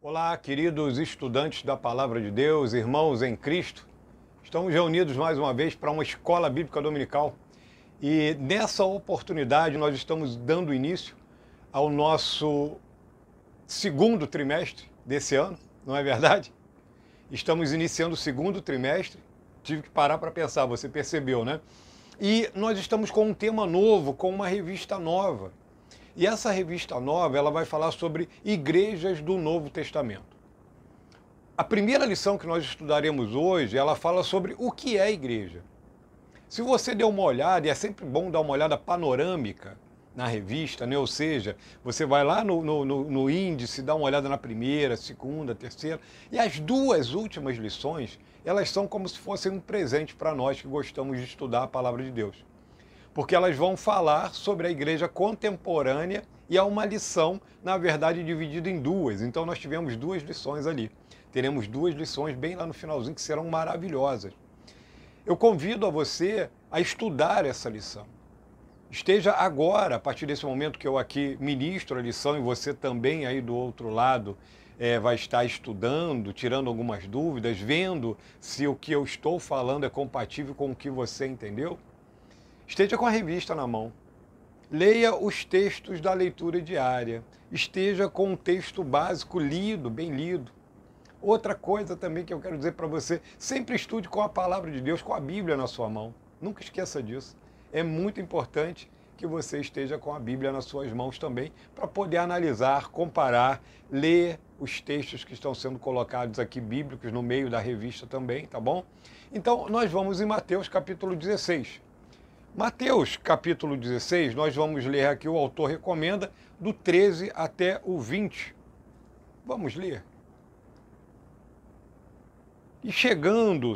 Olá, queridos estudantes da Palavra de Deus, irmãos em Cristo. Estamos reunidos mais uma vez para uma escola bíblica dominical e nessa oportunidade nós estamos dando início ao nosso segundo trimestre desse ano, não é verdade? Estamos iniciando o segundo trimestre, tive que parar para pensar, você percebeu, né? E nós estamos com um tema novo, com uma revista nova. E essa revista nova, ela vai falar sobre igrejas do Novo Testamento. A primeira lição que nós estudaremos hoje, ela fala sobre o que é igreja. Se você der uma olhada, e é sempre bom dar uma olhada panorâmica na revista, né? Ou seja, você vai lá no índice, dá uma olhada na primeira, segunda, terceira, e as duas últimas lições, elas são como se fossem um presente para nós que gostamos de estudar a Palavra de Deus. Porque elas vão falar sobre a igreja contemporânea e há uma lição, na verdade, dividida em duas. Então nós tivemos duas lições ali. Teremos duas lições bem lá no finalzinho que serão maravilhosas. Eu convido a você a estudar essa lição. Esteja agora, a partir desse momento que eu aqui ministro a lição e você também aí do outro lado vai estar estudando, tirando algumas dúvidas, vendo se o que eu estou falando é compatível com o que você entendeu. Esteja com a revista na mão, leia os textos da leitura diária, esteja com um texto básico lido, bem lido. Outra coisa também que eu quero dizer para você, sempre estude com a Palavra de Deus, com a Bíblia na sua mão. Nunca esqueça disso. É muito importante que você esteja com a Bíblia nas suas mãos também, para poder analisar, comparar, ler os textos que estão sendo colocados aqui, bíblicos, no meio da revista também, tá bom? Então, nós vamos em Mateus capítulo 16. Mateus, capítulo 16, nós vamos ler aqui, o autor recomenda, do 13 até o 20. Vamos ler. E chegando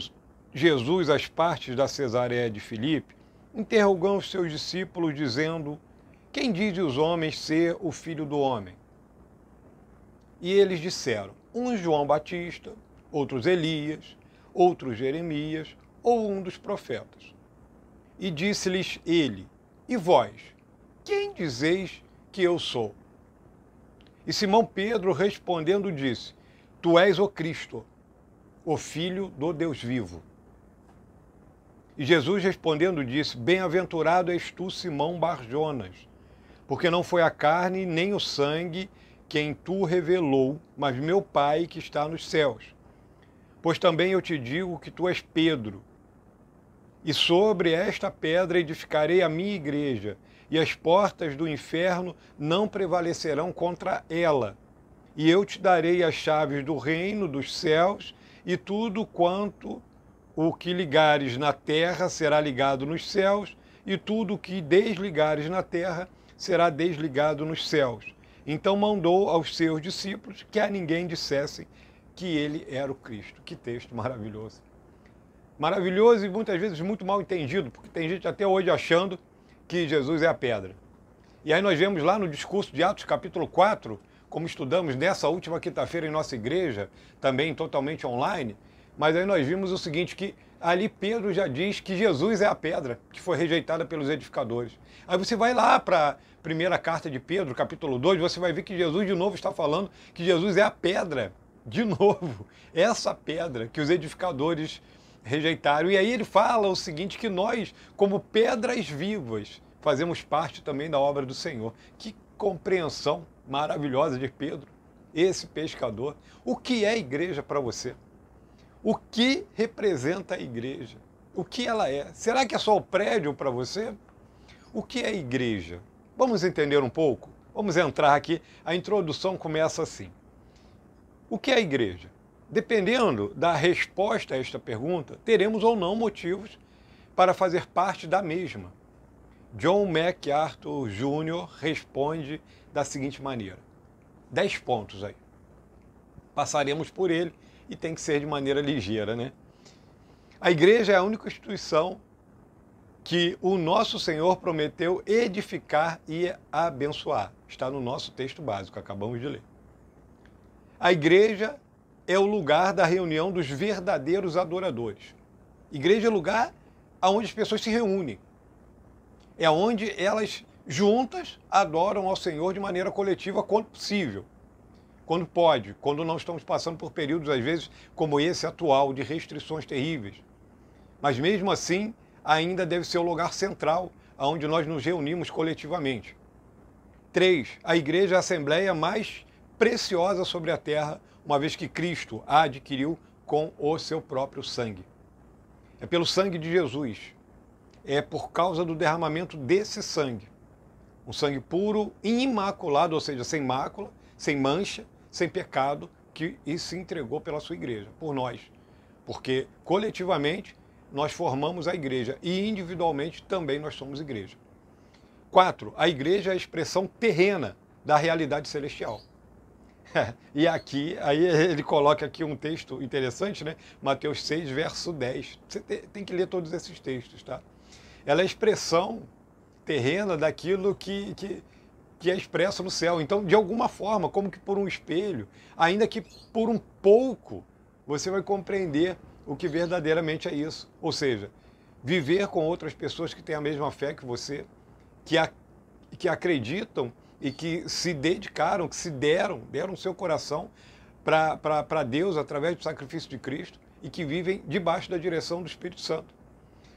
Jesus às partes da Cesareia de Filipe, interrogou os seus discípulos, dizendo: quem dizem os homens ser o Filho do Homem? E eles disseram: uns João Batista, outros Elias, outros Jeremias, ou um dos profetas. E disse-lhes ele: e vós, quem dizeis que eu sou? E Simão Pedro respondendo disse: tu és o Cristo, o Filho do Deus vivo. E Jesus respondendo disse: bem-aventurado és tu, Simão Bar-Jonas, porque não foi a carne nem o sangue quem tu revelou, mas meu Pai que está nos céus. Pois também eu te digo que tu és Pedro, e sobre esta pedra edificarei a minha igreja, e as portas do inferno não prevalecerão contra ela. E eu te darei as chaves do reino dos céus, e tudo quanto o que ligares na terra será ligado nos céus, e tudo o que desligares na terra será desligado nos céus. Então mandou aos seus discípulos que a ninguém dissessem que ele era o Cristo. Que texto maravilhoso! Maravilhoso e muitas vezes muito mal entendido, porque tem gente até hoje achando que Jesus é a pedra. E aí nós vemos lá no discurso de Atos capítulo 4, como estudamos nessa última quinta-feira em nossa igreja, também totalmente online, mas aí nós vimos o seguinte, que ali Pedro já diz que Jesus é a pedra, que foi rejeitada pelos edificadores. Aí você vai lá para a primeira carta de Pedro, capítulo 2, você vai ver que Jesus de novo está falando que Jesus é a pedra, de novo, essa pedra que os edificadores rejeitaram. E aí ele fala o seguinte, que nós, como pedras vivas, fazemos parte também da obra do Senhor. Que compreensão maravilhosa de Pedro, esse pescador. O que é igreja para você? O que representa a igreja? O que ela é? Será que é só o prédio para você? O que é igreja? Vamos entender um pouco? Vamos entrar aqui. A introdução começa assim. O que é a igreja? Dependendo da resposta a esta pergunta, teremos ou não motivos para fazer parte da mesma. John MacArthur Jr. responde da seguinte maneira. 10 pontos aí. Passaremos por ele e tem que ser de maneira ligeira, né? A igreja é a única instituição que o nosso Senhor prometeu edificar e abençoar. Está no nosso texto básico, acabamos de ler. A igreja é o lugar da reunião dos verdadeiros adoradores. Igreja é o lugar onde as pessoas se reúnem. É onde elas juntas adoram ao Senhor de maneira coletiva quando possível. quando pode, quando não estamos passando por períodos, às vezes, como esse atual, de restrições terríveis. Mas mesmo assim, ainda deve ser o lugar central, onde nós nos reunimos coletivamente. 3. A igreja é a assembleia mais preciosa sobre a terra, uma vez que Cristo a adquiriu com o seu próprio sangue. É pelo sangue de Jesus. É por causa do derramamento desse sangue. Um sangue puro e imaculado, ou seja, sem mácula, sem mancha, sem pecado, que se entregou pela sua igreja, por nós. Porque coletivamente nós formamos a igreja e individualmente também nós somos igreja. 4. A igreja é a expressão terrena da realidade celestial. E aqui, aí ele coloca aqui um texto interessante, né? Mateus 6, verso 10. Você tem que ler todos esses textos, tá? Ela é a expressão terrena daquilo que é expresso no céu. Então, de alguma forma, como que por um espelho, ainda que por um pouco, você vai compreender o que verdadeiramente é isso. Ou seja, viver com outras pessoas que têm a mesma fé que você, que acreditam e que se dedicaram, que se deram o seu coração para Deus através do sacrifício de Cristo e que vivem debaixo da direção do Espírito Santo.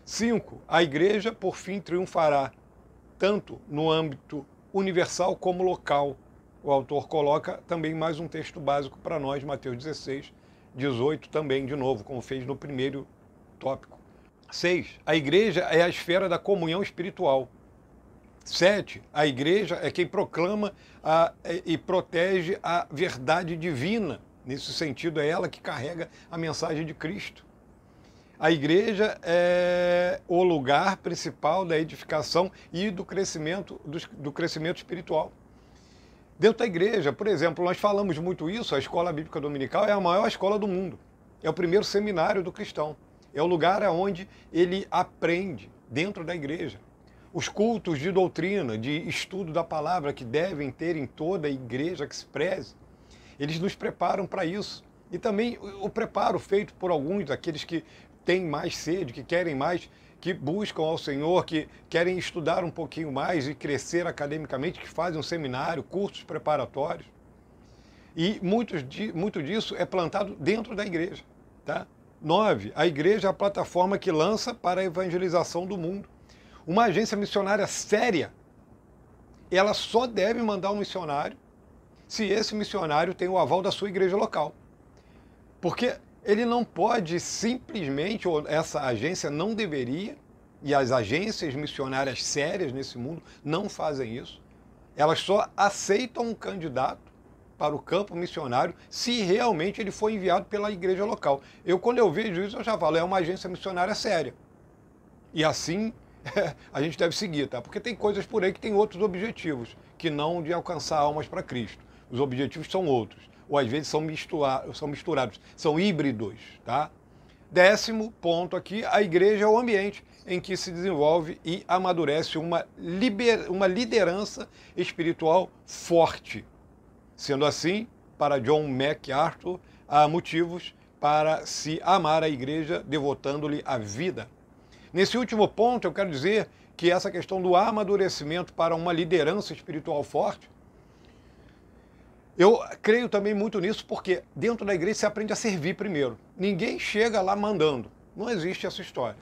5. A igreja, por fim, triunfará, tanto no âmbito universal como local. O autor coloca também mais um texto básico para nós, Mateus 16, 18 também, de novo, como fez no primeiro tópico. 6. A igreja é a esfera da comunhão espiritual. 7. A igreja é quem proclama e protege a verdade divina. Nesse sentido, é ela que carrega a mensagem de Cristo. A igreja é o lugar principal da edificação e do crescimento espiritual. Dentro da igreja, por exemplo, nós falamos muito isso, a Escola Bíblica Dominical é a maior escola do mundo. É o primeiro seminário do cristão. É o lugar onde ele aprende, dentro da igreja. Os cultos de doutrina, de estudo da palavra que devem ter em toda a igreja que se preze, eles nos preparam para isso. E também o preparo feito por alguns daqueles que têm mais sede, que querem mais, que buscam ao Senhor, que querem estudar um pouquinho mais e crescer academicamente, que fazem um seminário, cursos preparatórios. E muito disso é plantado dentro da igreja. Tá? 9. A igreja é a plataforma que lança para a evangelização do mundo. Uma agência missionária séria, ela só deve mandar um missionário se esse missionário tem o aval da sua igreja local. Porque ele não pode simplesmente, ou essa agência não deveria, e as agências missionárias sérias nesse mundo não fazem isso, elas só aceitam um candidato para o campo missionário se realmente ele for enviado pela igreja local. Quando eu vejo isso, eu já falo, é uma agência missionária séria. E assim a gente deve seguir, tá? Porque tem coisas por aí que tem outros objetivos, que não de alcançar almas para Cristo. Os objetivos são outros, ou às vezes são misturados, são híbridos, tá? 10º ponto aqui, a igreja é o ambiente em que se desenvolve e amadurece uma liderança espiritual forte. Sendo assim, para John MacArthur, há motivos para se amar a igreja devotando-lhe a vida. Nesse último ponto, eu quero dizer que essa questão do amadurecimento para uma liderança espiritual forte, eu creio também muito nisso, porque dentro da igreja se aprende a servir primeiro. Ninguém chega lá mandando. Não existe essa história.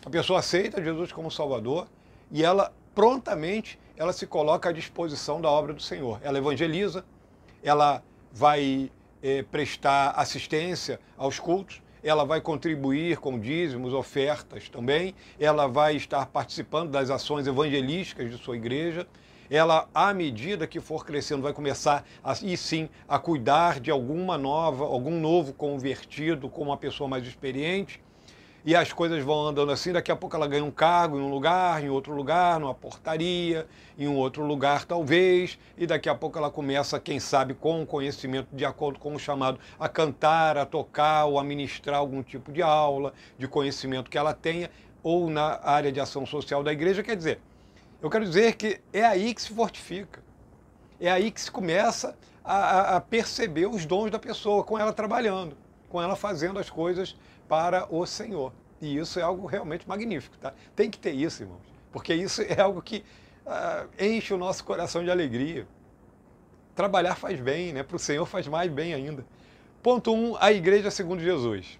A pessoa aceita Jesus como Salvador e ela prontamente se coloca à disposição da obra do Senhor. Ela evangeliza, ela vai prestar assistência aos cultos, ela vai contribuir com dízimos, ofertas também, ela vai estar participando das ações evangelísticas de sua igreja, ela, à medida que for crescendo, vai começar, a cuidar de algum novo convertido, com uma pessoa mais experiente, e as coisas vão andando assim, daqui a pouco ela ganha um cargo em um lugar, em outro lugar, numa portaria, em um outro lugar talvez, e daqui a pouco ela começa, quem sabe, com conhecimento, de acordo com o chamado, a cantar, a tocar ou a ministrar algum tipo de aula, de conhecimento que ela tenha, ou na área de ação social da igreja. Quer dizer, eu quero dizer que é aí que se fortifica, é aí que se começa a perceber os dons da pessoa, com ela trabalhando, com ela fazendo as coisas para o Senhor. E isso é algo realmente magnífico, tá? Tem que ter isso, irmãos, porque isso é algo que enche o nosso coração de alegria. trabalhar faz bem, né? Para o Senhor faz mais bem ainda. Ponto 1, a igreja segundo Jesus.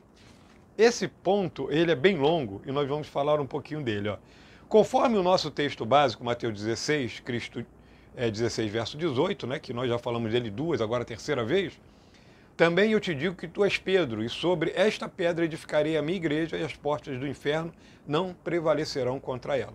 Esse ponto, ele é bem longo e nós vamos falar um pouquinho dele. Ó. Conforme o nosso texto básico, Mateus 16, Cristo 16, verso 18, né, que nós já falamos dele duas, agora a terceira vez, também eu te digo que tu és Pedro, e sobre esta pedra edificarei a minha igreja, e as portas do inferno não prevalecerão contra ela.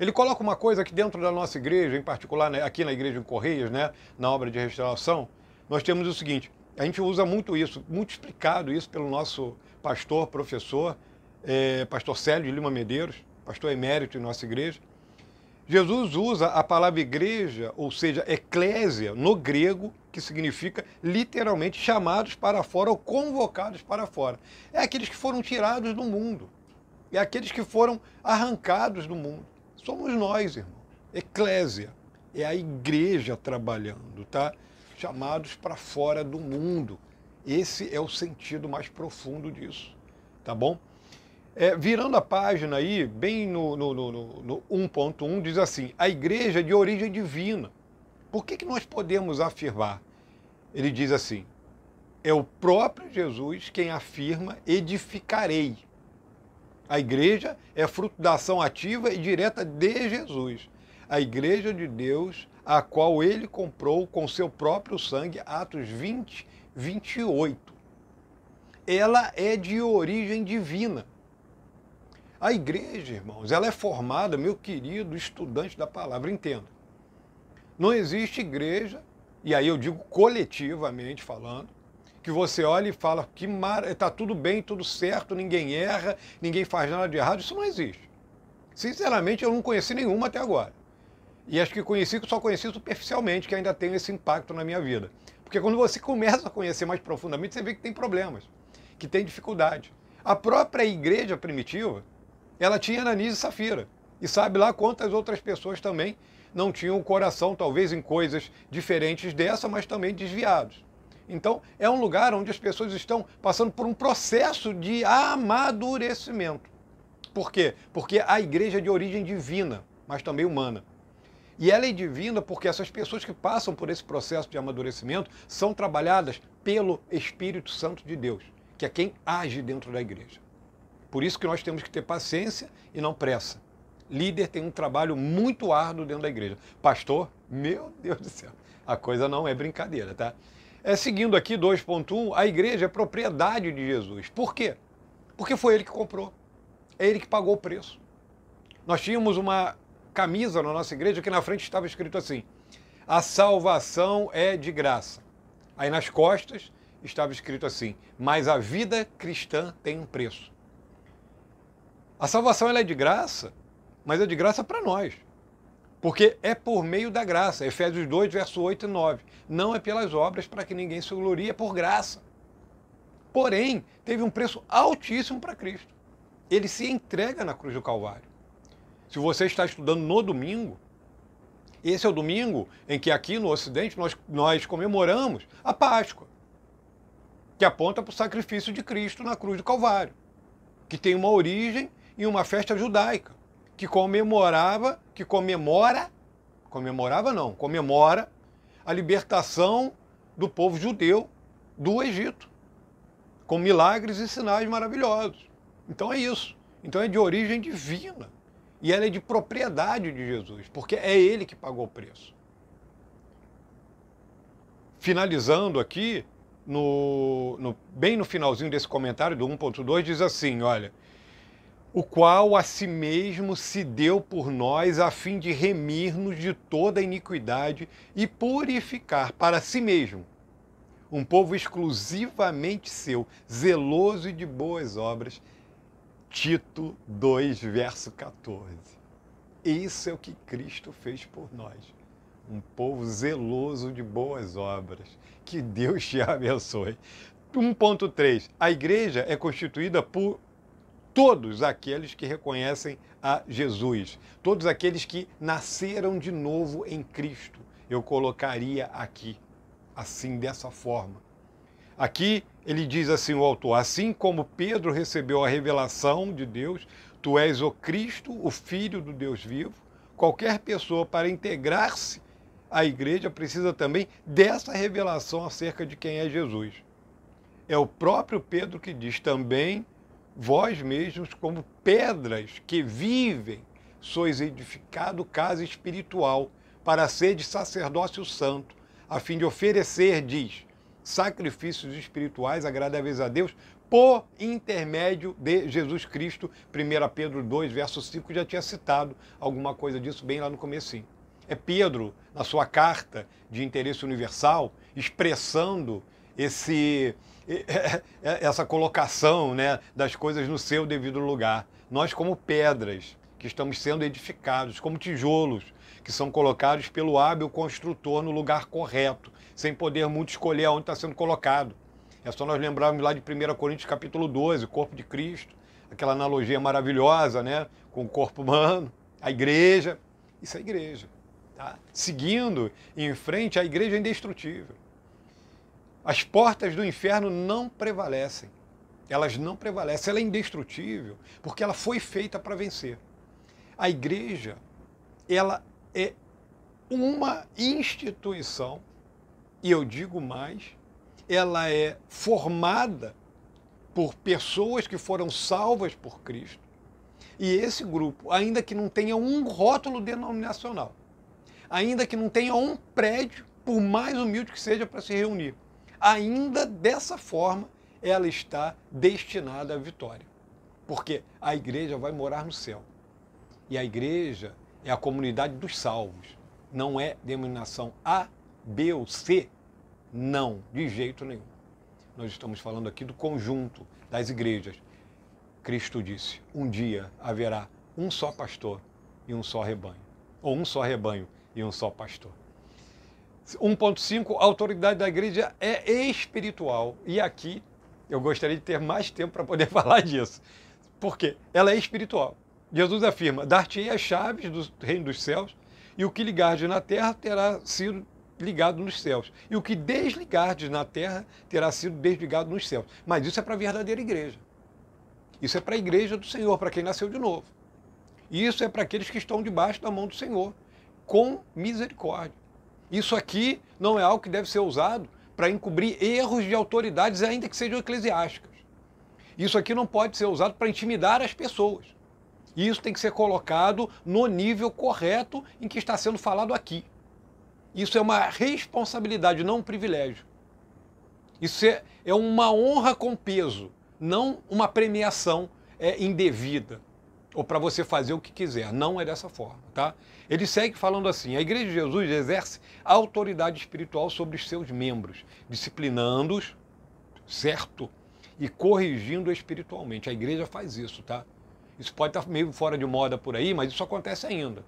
Ele coloca uma coisa que dentro da nossa igreja, em particular né, aqui na igreja em Correias, né, na obra de restauração, nós temos o seguinte, a gente usa muito isso, muito explicado isso pelo nosso pastor, professor, pastor Célio de Lima Medeiros, pastor emérito em nossa igreja. Jesus usa a palavra igreja, ou seja, eclésia, no grego, que significa literalmente chamados para fora ou convocados para fora. É aqueles que foram tirados do mundo, é aqueles que foram arrancados do mundo. Somos nós, irmãos. Eclésia é a igreja trabalhando, tá? Chamados para fora do mundo. Esse é o sentido mais profundo disso, tá bom? Virando a página aí, bem no 1.1, diz assim, a igreja é de origem divina. Por que nós podemos afirmar? Ele diz assim, é o próprio Jesus quem afirma, edificarei. A igreja é fruto da ação ativa e direta de Jesus. A igreja de Deus, a qual ele comprou com seu próprio sangue, Atos 20, 28. Ela é de origem divina. A igreja, irmãos, ela é formada, meu querido estudante da palavra, entenda. Não existe igreja, e aí eu digo coletivamente falando, que você olha e fala que está tudo bem, tudo certo, ninguém erra, ninguém faz nada de errado. Isso não existe. Sinceramente, eu não conheci nenhuma até agora. E acho que só conheci superficialmente, que ainda tem esse impacto na minha vida. Porque quando você começa a conhecer mais profundamente, você vê que tem problemas, que tem dificuldade. A própria igreja primitiva, ela tinha Ananias e Safira. E sabe lá quantas outras pessoas também não tinham o coração, talvez em coisas diferentes dessa, mas também desviados. Então, é um lugar onde as pessoas estão passando por um processo de amadurecimento. Por quê? Porque a igreja é de origem divina, mas também humana. E ela é divina porque essas pessoas que passam por esse processo de amadurecimento são trabalhadas pelo Espírito Santo de Deus, que é quem age dentro da igreja. Por isso que nós temos que ter paciência e não pressa. Líder tem um trabalho muito árduo dentro da igreja. Pastor, meu Deus do céu, a coisa não é brincadeira, tá? Seguindo aqui 2.1, a igreja é propriedade de Jesus. Por quê? Porque foi ele que comprou. É ele que pagou o preço. Nós tínhamos uma camisa na nossa igreja que na frente estava escrito assim, a salvação é de graça. Aí nas costas estava escrito assim, mas a vida cristã tem um preço. A salvação ela é de graça, mas é de graça para nós. Porque é por meio da graça. Efésios 2, verso 8 e 9. Não é pelas obras para que ninguém se glorie, é por graça. Porém, teve um preço altíssimo para Cristo. Ele se entrega na cruz do Calvário. Se você está estudando no domingo, esse é o domingo em que aqui no Ocidente nós comemoramos a Páscoa, que aponta para o sacrifício de Cristo na cruz do Calvário, que tem uma origem em uma festa judaica, que comemora a libertação do povo judeu do Egito, com milagres e sinais maravilhosos. Então é isso. Então é de origem divina. E ela é de propriedade de Jesus, porque é ele que pagou o preço. Finalizando aqui, bem no finalzinho desse comentário do 1.2, diz assim, olha, o qual a si mesmo se deu por nós a fim de remir-nos de toda iniquidade e purificar para si mesmo um povo exclusivamente seu, zeloso e de boas obras. Tito 2, verso 14. Isso é o que Cristo fez por nós. Um povo zeloso de boas obras. Que Deus te abençoe. 1.3. A igreja é constituída por todos aqueles que reconhecem a Jesus, todos aqueles que nasceram de novo em Cristo. Eu colocaria aqui, assim, dessa forma. Aqui ele diz assim, o autor, assim como Pedro recebeu a revelação de Deus, tu és o Cristo, o Filho do Deus vivo, qualquer pessoa para integrar-se a igreja precisa também dessa revelação acerca de quem é Jesus. É o próprio Pedro que diz também, vós mesmos como pedras que vivem, sois edificado casa espiritual, para ser de sacerdócio santo, a fim de oferecer, diz, sacrifícios espirituais agradáveis a Deus, por intermédio de Jesus Cristo. 1 Pedro 2, verso 5, já tinha citado alguma coisa disso bem lá no comecinho. É Pedro, na sua carta de interesse universal, expressando essa colocação, né, das coisas no seu devido lugar. Nós, como pedras que estamos sendo edificados, como tijolos que são colocados pelo hábil construtor no lugar correto, sem poder muito escolher aonde está sendo colocado. É só nós lembrarmos lá de 1 Coríntios capítulo 12, o corpo de Cristo, aquela analogia maravilhosa, né, com o corpo humano, a igreja. Isso é a igreja. Tá? Seguindo em frente, a igreja é indestrutível. As portas do inferno não prevalecem. Elas não prevalecem. Ela é indestrutível porque ela foi feita para vencer. A igreja, ela é uma instituição, e eu digo mais, ela é formada por pessoas que foram salvas por Cristo. E esse grupo, ainda que não tenha um rótulo denominacional, ainda que não tenha um prédio, por mais humilde que seja, para se reunir, ainda dessa forma, ela está destinada à vitória. Porque a igreja vai morar no céu. E a igreja é a comunidade dos salvos. Não é denominação A, B ou C. Não, de jeito nenhum. Nós estamos falando aqui do conjunto das igrejas. Cristo disse, um dia haverá um só pastor e um só rebanho. Ou um só rebanho e um só pastor. 1.5, a autoridade da igreja é espiritual. E aqui eu gostaria de ter mais tempo para poder falar disso. Por quê? Ela é espiritual. Jesus afirma, dar-te-ei as chaves do reino dos céus, e o que ligardes na terra terá sido ligado nos céus. E o que desligardes na terra terá sido desligado nos céus. Mas isso é para a verdadeira igreja. Isso é para a igreja do Senhor, para quem nasceu de novo. Isso é para aqueles que estão debaixo da mão do Senhor, com misericórdia. Isso aqui não é algo que deve ser usado para encobrir erros de autoridades, ainda que sejam eclesiásticas. Isso aqui não pode ser usado para intimidar as pessoas. Isso tem que ser colocado no nível correto em que está sendo falado aqui. Isso é uma responsabilidade, não um privilégio. Isso é uma honra com peso, não uma premiação indevida, ou para você fazer o que quiser. Não é dessa forma, tá? Ele segue falando assim, a Igreja de Jesus exerce autoridade espiritual sobre os seus membros, disciplinando-os, certo? E corrigindo espiritualmente. A igreja faz isso, tá? Isso pode estar meio fora de moda por aí, mas isso acontece ainda.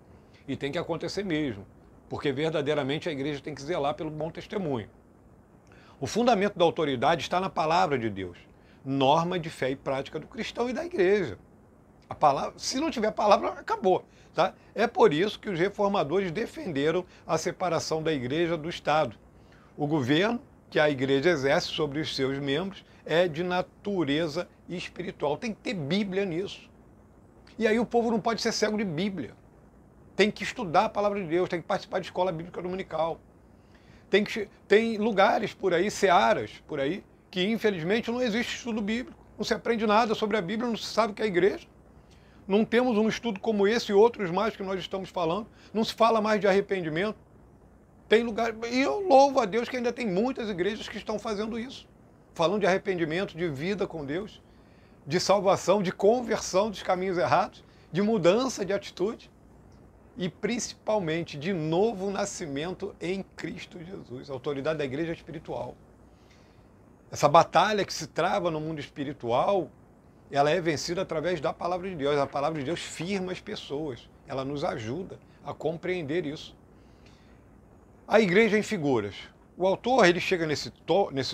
E tem que acontecer mesmo. Porque verdadeiramente a igreja tem que zelar pelo bom testemunho. O fundamento da autoridade está na palavra de Deus. Norma de fé e prática do cristão e da igreja. A palavra, se não tiver palavra, acabou. Tá? É por isso que os reformadores defenderam a separação da igreja do Estado. O governo que a igreja exerce sobre os seus membros é de natureza espiritual. Tem que ter Bíblia nisso. E aí o povo não pode ser cego de Bíblia. Tem que estudar a palavra de Deus, tem que participar de escola bíblica dominical. Tem lugares por aí, searas por aí, que infelizmente não existe estudo bíblico. Não se aprende nada sobre a Bíblia, não se sabe o que é a igreja. Não temos um estudo como esse e outros mais que nós estamos falando. Não se fala mais de arrependimento. Tem lugar, e eu louvo a Deus que ainda tem muitas igrejas que estão fazendo isso. Falando de arrependimento, de vida com Deus, de salvação, de conversão dos caminhos errados, de mudança de atitude e principalmente de novo nascimento em Cristo Jesus. A autoridade da igreja é espiritual. Essa batalha que se trava no mundo espiritual, ela é vencida através da palavra de Deus. A palavra de Deus firma as pessoas. Ela nos ajuda a compreender isso. A igreja em figuras. O autor ele chega nesse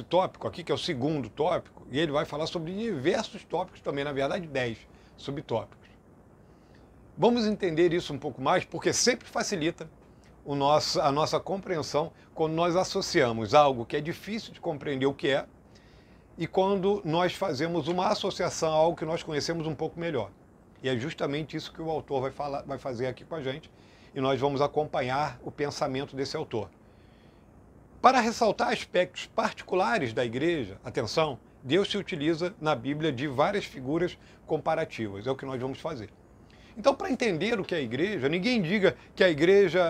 tópico aqui, que é o segundo tópico, e ele vai falar sobre diversos tópicos também, na verdade 10 subtópicos. Vamos entender isso um pouco mais, porque sempre facilita a nossa compreensão quando nós associamos algo que é difícil de compreender o que é, e quando nós fazemos uma associação a algo que nós conhecemos um pouco melhor. E é justamente isso que o autor vai fazer aqui com a gente. e nós vamos acompanhar o pensamento desse autor. Para ressaltar aspectos particulares da igreja, atenção, Deus se utiliza na Bíblia de várias figuras comparativas, é o que nós vamos fazer. Então, para entender o que é a igreja, ninguém diga que a igreja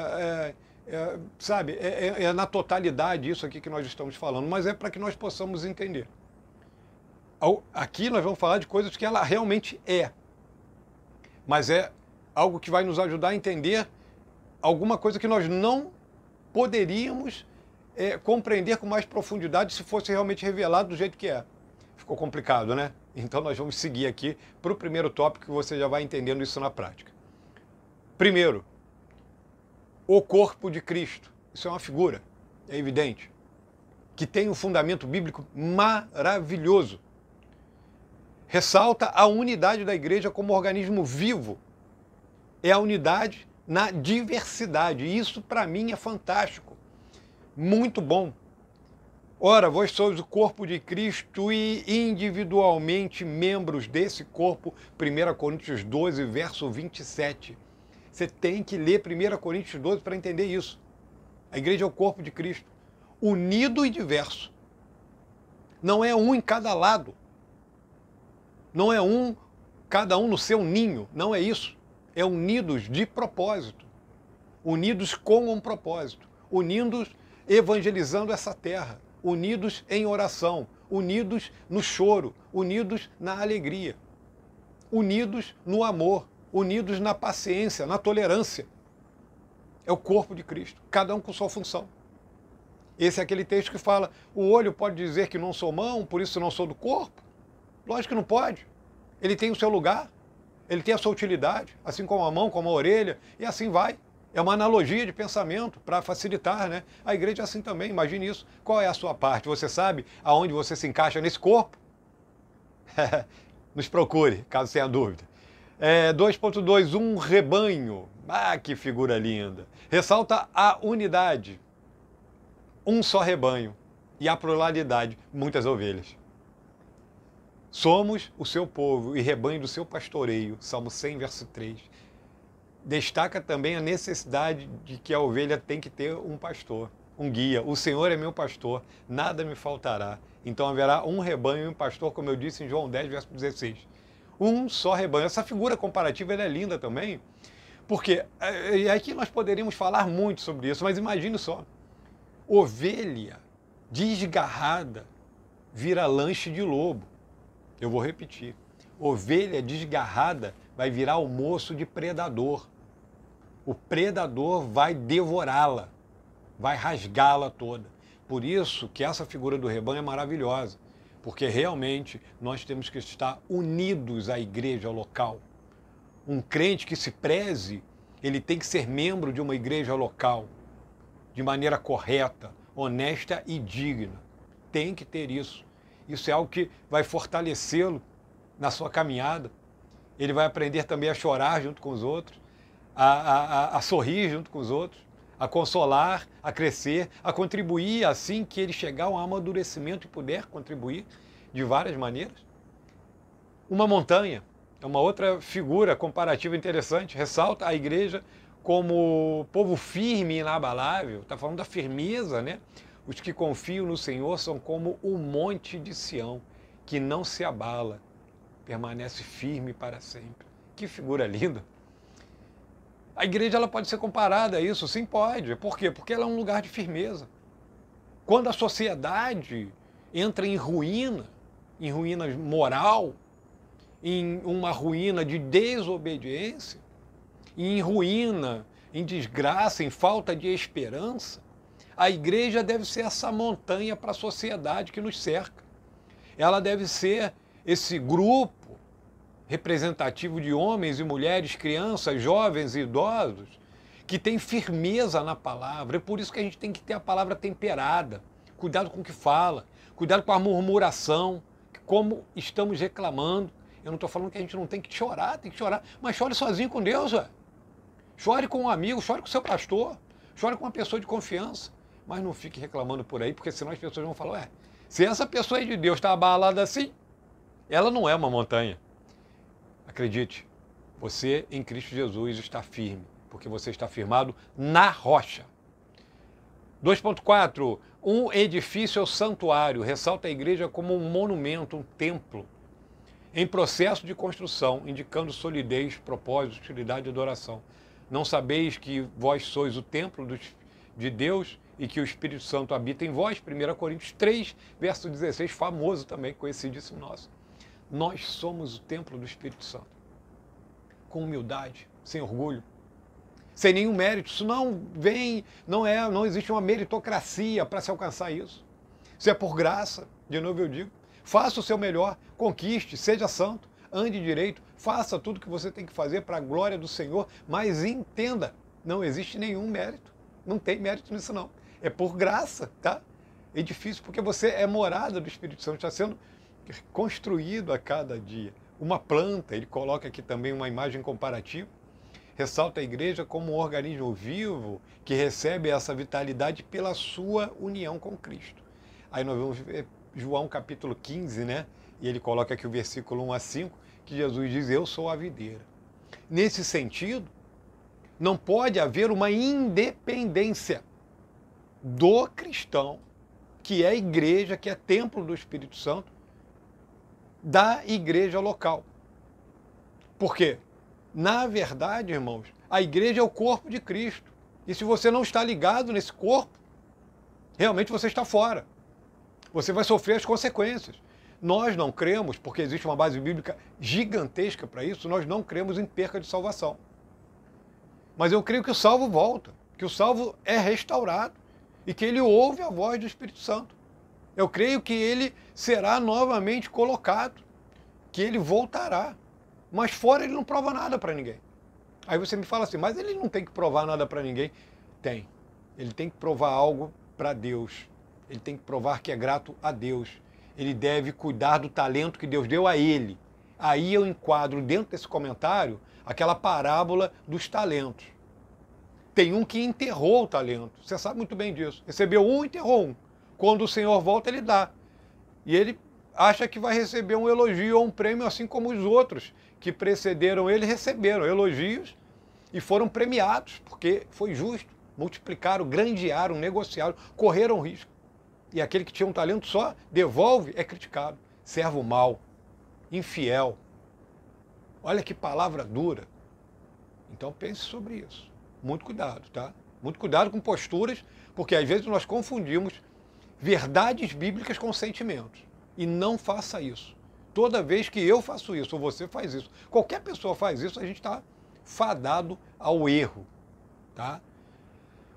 é na totalidade isso aqui que nós estamos falando, mas é para que nós possamos entender. Aqui nós vamos falar de coisas que ela realmente é, mas é algo que vai nos ajudar a entender alguma coisa que nós não poderíamos compreender com mais profundidade se fosse realmente revelado do jeito que é. Ficou complicado, né? Então nós vamos seguir aqui para o primeiro tópico que você já vai entendendo isso na prática. Primeiro, o corpo de Cristo. Isso é uma figura, é evidente, que tem um fundamento bíblico maravilhoso. Ressalta a unidade da igreja como organismo vivo. É a unidade na diversidade. E isso, para mim, é fantástico. Muito bom. Ora, vós sois o corpo de Cristo e individualmente membros desse corpo. 1 Coríntios 12, verso 27. Você tem que ler 1 Coríntios 12 para entender isso. A igreja é o corpo de Cristo, unido e diverso. Não é um em cada lado. Não é cada um no seu ninho. Não é isso. É unidos de propósito. Unidos com um propósito. Unidos evangelizando essa terra. Unidos em oração. Unidos no choro. Unidos na alegria. Unidos no amor. Unidos na paciência, na tolerância. É o corpo de Cristo. Cada um com sua função. Esse é aquele texto que fala, o olho pode dizer que não sou mão, por isso não sou do corpo. Lógico que não pode. Ele tem o seu lugar, ele tem a sua utilidade, assim como a mão, como a orelha, e assim vai. É uma analogia de pensamento para facilitar, né? A igreja é assim também, imagine isso. Qual é a sua parte? Você sabe aonde você se encaixa nesse corpo? Nos procure, caso tenha dúvida. 2.2, um rebanho. Ah, que figura linda. Ressalta a unidade. Um só rebanho. E a pluralidade, muitas ovelhas. Somos o seu povo e rebanho do seu pastoreio. Salmo 100, verso 3. Destaca também a necessidade de que a ovelha tem que ter um pastor, um guia. O Senhor é meu pastor, nada me faltará. Então haverá um rebanho e um pastor, como eu disse em João 10, verso 16. Um só rebanho. Essa figura comparativa ela é linda também, porque aqui nós poderíamos falar muito sobre isso, mas imagine só. Ovelha desgarrada vira lanche de lobo. Eu vou repetir. Ovelha desgarrada vai virar almoço de predador. O predador vai devorá-la, vai rasgá-la toda. Por isso que essa figura do rebanho é maravilhosa, porque realmente nós temos que estar unidos à igreja local. Um crente que se preze, ele tem que ser membro de uma igreja local, de maneira correta, honesta e digna. Tem que ter isso. Isso é algo que vai fortalecê-lo na sua caminhada. Ele vai aprender também a chorar junto com os outros, a sorrir junto com os outros, a consolar, a crescer, a contribuir assim que ele chegar a um amadurecimento e puder contribuir de várias maneiras. Uma montanha é uma outra figura comparativa interessante, ressalta a igreja como povo firme e inabalável, está falando da firmeza, né? Os que confiam no Senhor são como o monte de Sião, que não se abala, permanece firme para sempre. Que figura linda! A igreja ela pode ser comparada a isso? Sim, pode. Por quê? Porque ela é um lugar de firmeza. Quando a sociedade entra em ruína moral, em uma ruína de desobediência, em ruína, em desgraça, em falta de esperança, a igreja deve ser essa montanha para a sociedade que nos cerca. Ela deve ser esse grupo representativo de homens e mulheres, crianças, jovens e idosos, que tem firmeza na palavra. É por isso que a gente tem que ter a palavra temperada. Cuidado com o que fala, cuidado com a murmuração, como estamos reclamando. Eu não estou falando que a gente não tem que chorar, mas chore sozinho com Deus, ué. Chore com um amigo, chore com o seu pastor, chore com uma pessoa de confiança, mas não fique reclamando por aí, porque senão as pessoas vão falar, se essa pessoa aí de Deus está abalada assim, ela não é uma montanha. Acredite, você em Cristo Jesus está firme, porque você está firmado na rocha. 2.4. Um edifício é o santuário, ressalta a igreja como um monumento, um templo, em processo de construção, indicando solidez, propósito, utilidade e adoração. Não sabeis que vós sois o templo de Deus e que o Espírito Santo habita em vós? 1 Coríntios 3, verso 16, famoso também, conhecidíssimo nosso. Nós somos o templo do Espírito Santo. Com humildade, sem orgulho, sem nenhum mérito. Isso não existe uma meritocracia para se alcançar isso. Isso é por graça, de novo eu digo. Faça o seu melhor, conquiste, seja santo, ande direito, faça tudo que você tem que fazer para a glória do Senhor, mas entenda, não existe nenhum mérito. Não tem mérito nisso não. É por graça, tá? É difícil porque você é morada do Espírito Santo, está sendo construído a cada dia. Uma planta, ele coloca aqui também uma imagem comparativa, ressalta a igreja como um organismo vivo que recebe essa vitalidade pela sua união com Cristo. Aí nós vamos ver João capítulo 15, né? E ele coloca aqui o versículo 1 a 5, que Jesus diz, eu sou a videira. Nesse sentido, não pode haver uma independência do cristão, que é a igreja, que é templo do Espírito Santo, da igreja local. Por quê? Na verdade, irmãos, a igreja é o corpo de Cristo. E se você não está ligado nesse corpo, realmente você está fora. Você vai sofrer as consequências. Nós não cremos, porque existe uma base bíblica gigantesca para isso, nós não cremos em perca de salvação. Mas eu creio que o salvo volta, que o salvo é restaurado e que ele ouve a voz do Espírito Santo. Eu creio que ele será novamente colocado, que ele voltará. Mas fora ele não prova nada para ninguém. Aí você me fala assim, mas ele não tem que provar nada para ninguém. Tem. Ele tem que provar algo para Deus. Ele tem que provar que é grato a Deus. Ele deve cuidar do talento que Deus deu a ele. Aí eu enquadro dentro desse comentário aquela parábola dos talentos. Tem um que enterrou o talento. Você sabe muito bem disso. Recebeu um, enterrou um. Quando o Senhor volta, ele dá. E ele acha que vai receber um elogio ou um prêmio, assim como os outros que precederam ele receberam elogios e foram premiados, porque foi justo. Multiplicaram, grandearam, negociaram, correram risco. E aquele que tinha um talento só, devolve, é criticado. Servo mau, infiel. Olha que palavra dura. Então pense sobre isso. Muito cuidado, tá? Muito cuidado com posturas, porque às vezes nós confundimos verdades bíblicas com sentimentos. E não faça isso. Toda vez que eu faço isso, ou você faz isso, qualquer pessoa faz isso, a gente está fadado ao erro, tá?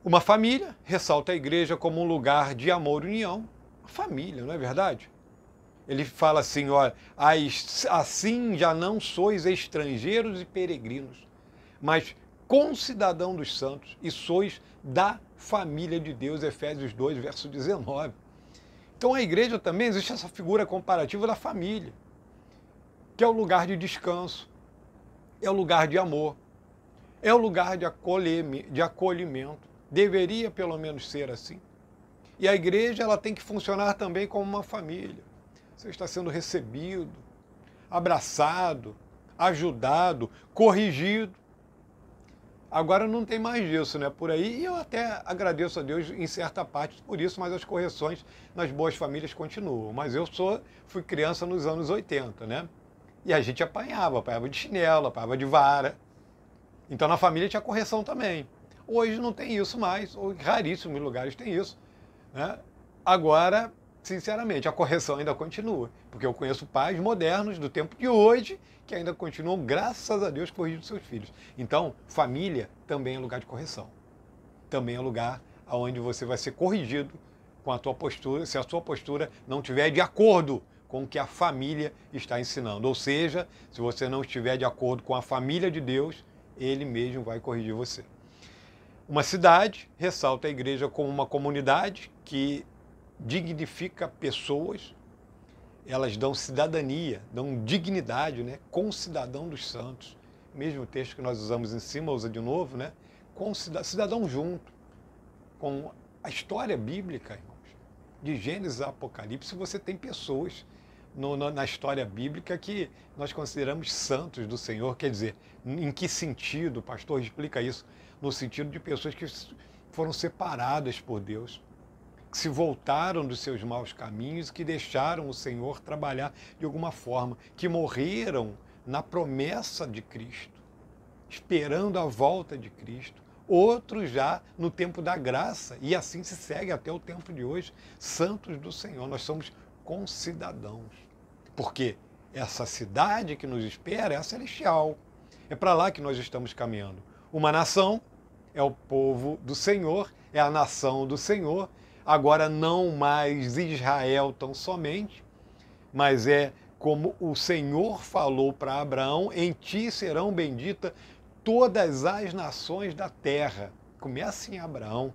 Uma família, ressalta a igreja como um lugar de amor e união. Família, não é verdade? Ele fala assim, olha, assim já não sois estrangeiros e peregrinos, mas concidadão dos santos e sois da família de Deus, Efésios 2, verso 19. Então a igreja também existe essa figura comparativa da família, que é o lugar de descanso, é o lugar de amor, é o lugar de acolhimento. Deveria pelo menos ser assim. E a igreja ela tem que funcionar também como uma família. Você está sendo recebido, abraçado, ajudado, corrigido. Agora não tem mais disso, né? Por aí, e eu até agradeço a Deus em certa parte por isso, mas as correções nas boas famílias continuam. Mas eu fui criança nos anos 80, né? E a gente apanhava de chinelo, apanhava de vara. Então na família tinha correção também. Hoje não tem isso mais, ou raríssimos lugares tem isso, né? Agora, sinceramente, a correção ainda continua, porque eu conheço pais modernos do tempo de hoje que ainda continuam, graças a Deus, corrigindo seus filhos. Então, família também é lugar de correção. Também é lugar onde você vai ser corrigido com a tua postura, se a sua postura não estiver de acordo com o que a família está ensinando. Ou seja, se você não estiver de acordo com a família de Deus, ele mesmo vai corrigir você. Uma cidade, ressalta a igreja como uma comunidade que dignifica pessoas, elas dão cidadania, dão dignidade, né? Concidadão dos santos. Mesmo texto que nós usamos em cima, usa de novo, né? Cidadão junto. Com a história bíblica, irmãos, de Gênesis a Apocalipse, você tem pessoas na história bíblica que nós consideramos santos do Senhor. Quer dizer, em que sentido? O pastor explica isso. No sentido de pessoas que foram separadas por Deus, que se voltaram dos seus maus caminhos, que deixaram o Senhor trabalhar de alguma forma, que morreram na promessa de Cristo, esperando a volta de Cristo. Outros já no tempo da graça, e assim se segue até o tempo de hoje, santos do Senhor. Nós somos concidadãos, porque essa cidade que nos espera é a celestial. É para lá que nós estamos caminhando. Uma nação é o povo do Senhor, é a nação do Senhor, agora não mais Israel tão somente, mas é como o Senhor falou para Abraão: em ti serão benditas todas as nações da terra. Começa em Abraão,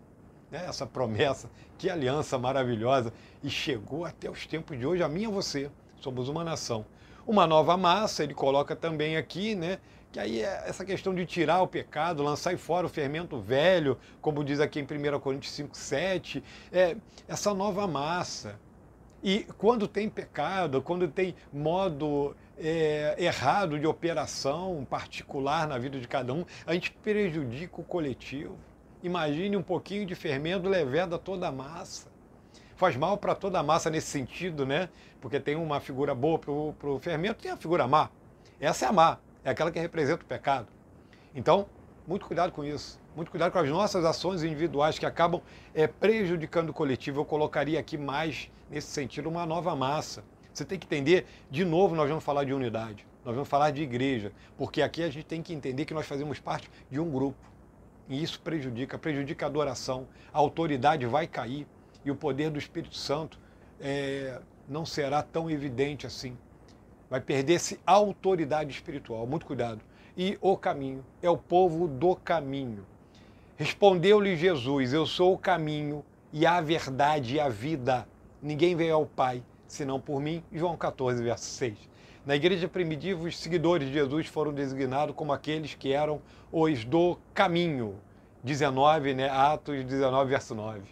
né? Essa promessa, que aliança maravilhosa, e chegou até os tempos de hoje, a mim e a você. Somos uma nação. Uma nova massa, ele coloca também aqui, né? Que aí é essa questão de tirar o pecado, lançar fora o fermento velho, como diz aqui em 1 Coríntios 5:7, essa nova massa. E quando tem pecado, quando tem modo errado de operação particular na vida de cada um, a gente prejudica o coletivo. Imagine um pouquinho de fermento leveda toda a massa. Faz mal para toda a massa nesse sentido, né? Porque tem uma figura boa para o fermento, tem a figura má. Essa é a má, é aquela que representa o pecado. Então, muito cuidado com isso. Muito cuidado com as nossas ações individuais que acabam prejudicando o coletivo. Eu colocaria aqui mais, nesse sentido, uma nova massa. Você tem que entender, de novo, nós vamos falar de unidade. Nós vamos falar de igreja. Porque aqui a gente tem que entender que nós fazemos parte de um grupo. E isso prejudica a adoração. A autoridade vai cair. E o poder do Espírito Santo não será tão evidente assim. Vai perder-se a autoridade espiritual. Muito cuidado. E o caminho, é o povo do caminho. Respondeu-lhe Jesus: eu sou o caminho e a verdade e a vida. Ninguém veio ao Pai senão por mim. João 14, verso 6. Na igreja primitiva, os seguidores de Jesus foram designados como aqueles que eram os do caminho. 19, né? Atos 19, verso 9.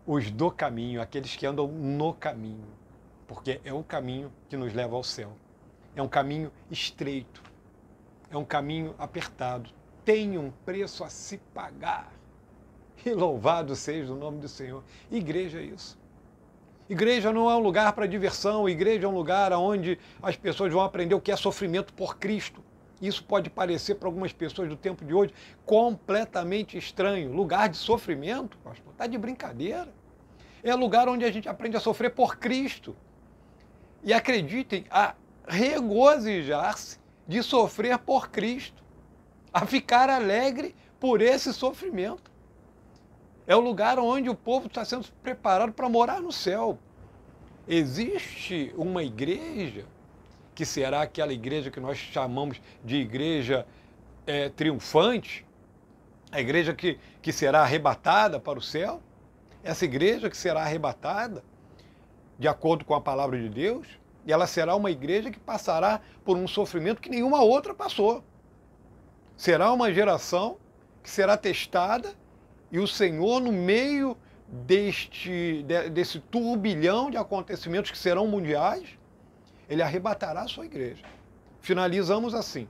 Os do caminho, aqueles que andam no caminho. Porque é o caminho que nos leva ao céu. É um caminho estreito. É um caminho apertado. Tem um preço a se pagar. E louvado seja o nome do Senhor. Igreja é isso. Igreja não é um lugar para diversão. Igreja é um lugar onde as pessoas vão aprender o que é sofrimento por Cristo. Isso pode parecer para algumas pessoas do tempo de hoje completamente estranho. Lugar de sofrimento, pastor, está de brincadeira. É lugar onde a gente aprende a sofrer por Cristo. E acreditem, a regozijar-se de sofrer por Cristo, a ficar alegre por esse sofrimento. É o lugar onde o povo está sendo preparado para morar no céu. Existe uma igreja, que será aquela igreja que nós chamamos de igreja triunfante, a igreja que será arrebatada para o céu, essa igreja que será arrebatada, de acordo com a palavra de Deus, e ela será uma igreja que passará por um sofrimento que nenhuma outra passou. Será uma geração que será testada e o Senhor, no meio desse turbilhão de acontecimentos que serão mundiais, Ele arrebatará a sua igreja. Finalizamos assim.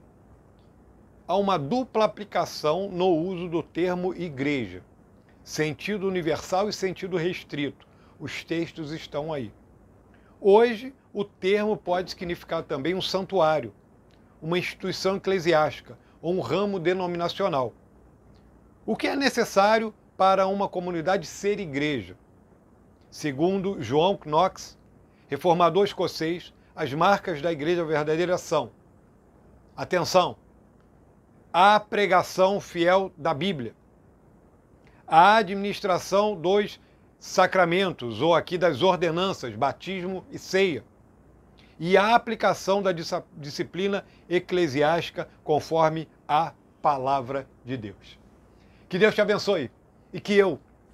Há uma dupla aplicação no uso do termo igreja. Sentido universal e sentido restrito. Os textos estão aí. Hoje, o termo pode significar também um santuário, uma instituição eclesiástica ou um ramo denominacional. O que é necessário para uma comunidade ser igreja? Segundo John Knox, reformador escocês, as marcas da igreja verdadeira são: atenção, a pregação fiel da Bíblia, a administração dos sacramentos, ou aqui das ordenanças, batismo e ceia, e a aplicação da disciplina eclesiástica conforme a palavra de Deus. Que Deus te abençoe e que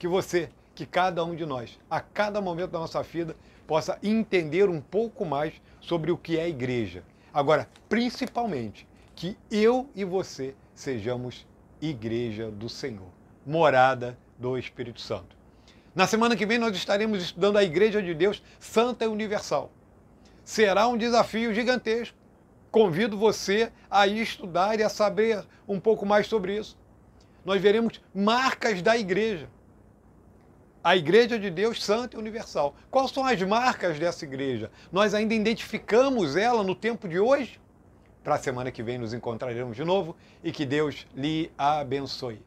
você, que cada um de nós, a cada momento da nossa vida, possa entender um pouco mais sobre o que é igreja. Agora, principalmente, que eu e você sejamos igreja do Senhor, morada do Espírito Santo. Na semana que vem nós estaremos estudando a Igreja de Deus Santa e Universal. Será um desafio gigantesco. Convido você a estudar e a saber um pouco mais sobre isso. Nós veremos marcas da igreja. A Igreja de Deus Santa e Universal. Quais são as marcas dessa igreja? Nós ainda identificamos ela no tempo de hoje? Para a semana que vem nos encontraremos de novo e que Deus lhe abençoe.